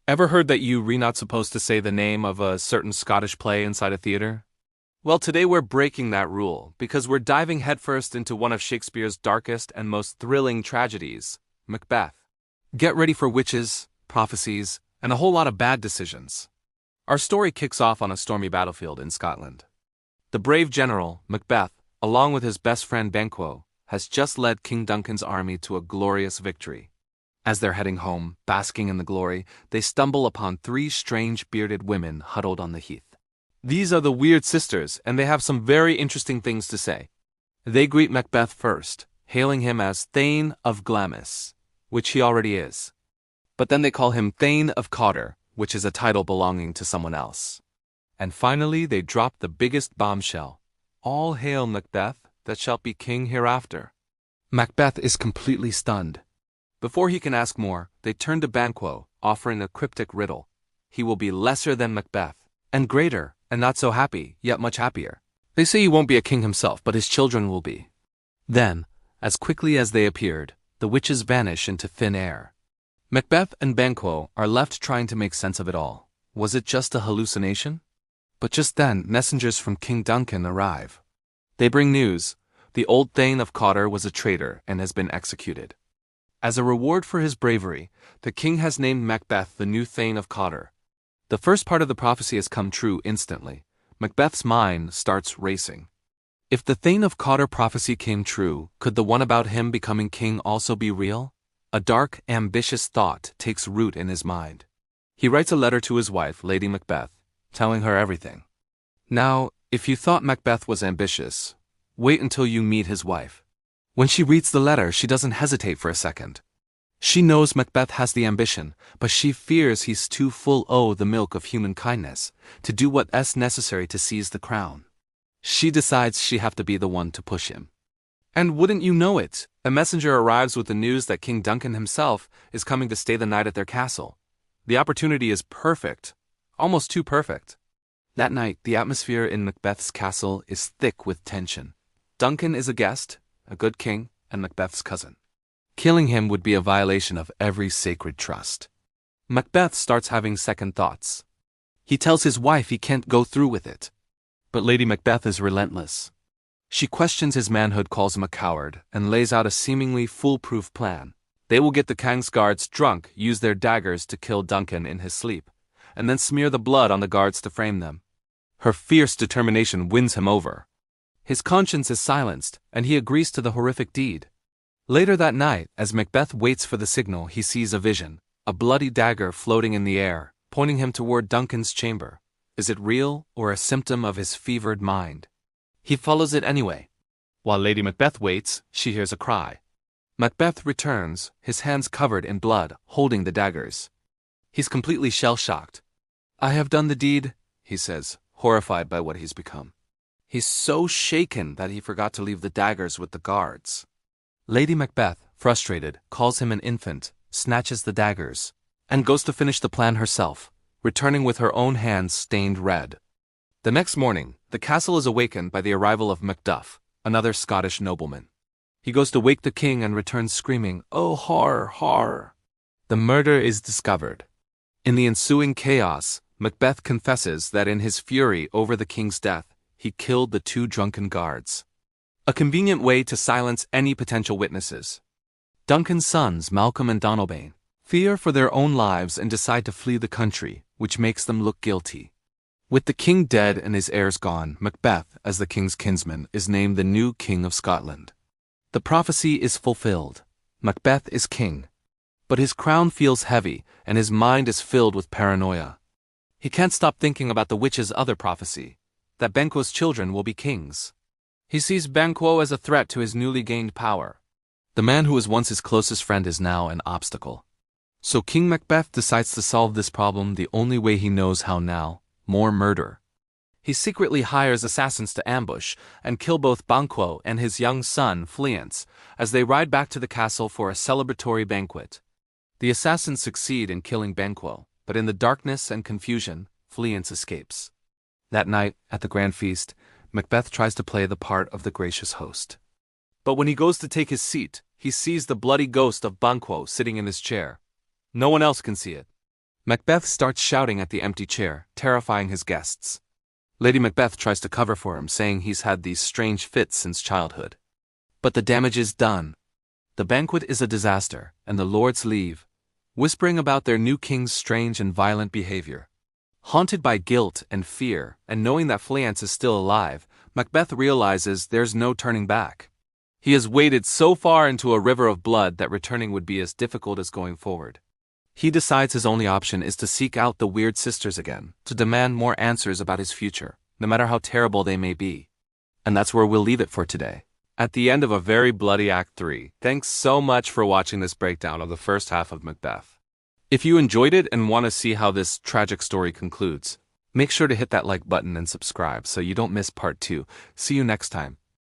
Ever heard that you're not supposed to say the name of a certain Scottish play inside a theater? Well, today we're breaking that rule because we're diving headfirst into one of Shakespeare's darkest and most thrilling tragedies, Macbeth. Get ready for witches, prophecies, and a whole lot of bad decisions. Our story kicks off on a stormy battlefield in Scotland. The brave general, Macbeth, along with his best friend Banquo, has just led King Duncan's army to a glorious victory. As they're heading home, basking in the glory, they stumble upon three strange bearded women huddled on the heath. These are the Weird Sisters, and they have some very interesting things to say. They greet Macbeth first, hailing him as Thane of Glamis, which he already is. But then they call him Thane of Cawdor, which is a title belonging to someone else. And finally they drop the biggest bombshell. All hail Macbeth, that shalt be king hereafter. Macbeth is completely stunned. Before he can ask more, they turn to Banquo, offering a cryptic riddle. He will be lesser than Macbeth, and greater, and not so happy, yet much happier. They say he won't be a king himself, but his children will be. Then, as quickly as they appeared, the witches vanish into thin air. Macbeth and Banquo are left trying to make sense of it all. Was it just a hallucination? But just then, messengers from King Duncan arrive. They bring news. The old Thane of Cawdor was a traitor and has been executed. As a reward for his bravery, the king has named Macbeth the new Thane of Cawdor. The first part of the prophecy has come true instantly. Macbeth's mind starts racing. If the Thane of Cawdor prophecy came true, could the one about him becoming king also be real? A dark, ambitious thought takes root in his mind. He writes a letter to his wife, Lady Macbeth, telling her everything. Now, if you thought Macbeth was ambitious, wait until you meet his wife. When she reads the letter, she doesn't hesitate for a second. She knows Macbeth has the ambition, but she fears he's too full o' the milk of human kindness to do what's necessary to seize the crown. She decides she have to be the one to push him. And wouldn't you know it, a messenger arrives with the news that King Duncan himself is coming to stay the night at their castle. The opportunity is perfect, almost too perfect. That night, the atmosphere in Macbeth's castle is thick with tension. Duncan is a guest, a good king, and Macbeth's cousin. Killing him would be a violation of every sacred trust. Macbeth starts having second thoughts. He tells his wife he can't go through with it. But Lady Macbeth is relentless. She questions his manhood, calls him a coward, and lays out a seemingly foolproof plan. They will get the king's guards drunk, use their daggers to kill Duncan in his sleep, and then smear the blood on the guards to frame them. Her fierce determination wins him over. His conscience is silenced, and he agrees to the horrific deed. Later that night, as Macbeth waits for the signal, he sees a vision, a bloody dagger floating in the air, pointing him toward Duncan's chamber. Is it real, or a symptom of his fevered mind? He follows it anyway. While Lady Macbeth waits, she hears a cry. Macbeth returns, his hands covered in blood, holding the daggers. He's completely shell-shocked. "I have done the deed," he says, horrified by what he's become. He's so shaken that he forgot to leave the daggers with the guards. Lady Macbeth, frustrated, calls him an infant, snatches the daggers, and goes to finish the plan herself, returning with her own hands stained red. The next morning, the castle is awakened by the arrival of Macduff, another Scottish nobleman. He goes to wake the king and returns screaming, "Oh, horror, horror!" The murder is discovered. In the ensuing chaos, Macbeth confesses that in his fury over the king's death, he killed the two drunken guards. A convenient way to silence any potential witnesses. Duncan's sons, Malcolm and Donalbain, fear for their own lives and decide to flee the country, which makes them look guilty. With the king dead and his heirs gone, Macbeth, as the king's kinsman, is named the new king of Scotland. The prophecy is fulfilled. Macbeth is king. But his crown feels heavy, and his mind is filled with paranoia. He can't stop thinking about the witch's other prophecy, that Banquo's children will be kings. He sees Banquo as a threat to his newly gained power. The man who was once his closest friend is now an obstacle. So King Macbeth decides to solve this problem the only way he knows how now: more murder. He secretly hires assassins to ambush and kill both Banquo and his young son, Fleance, as they ride back to the castle for a celebratory banquet. The assassins succeed in killing Banquo, but in the darkness and confusion, Fleance escapes. That night, at the grand feast, Macbeth tries to play the part of the gracious host. But when he goes to take his seat, he sees the bloody ghost of Banquo sitting in his chair. No one else can see it. Macbeth starts shouting at the empty chair, terrifying his guests. Lady Macbeth tries to cover for him, saying he's had these strange fits since childhood. But the damage is done. The banquet is a disaster, and the lords leave, whispering about their new king's strange and violent behavior. Haunted by guilt and fear, and knowing that Fleance is still alive, Macbeth realizes there's no turning back. He has waded so far into a river of blood that returning would be as difficult as going forward. He decides his only option is to seek out the weird sisters again, to demand more answers about his future, no matter how terrible they may be. And that's where we'll leave it for today. At the end of a very bloody Act 3, thanks so much for watching this breakdown of the first half of Macbeth. If you enjoyed it and want to see how this tragic story concludes, make sure to hit that like button and subscribe so you don't miss part 2. See you next time.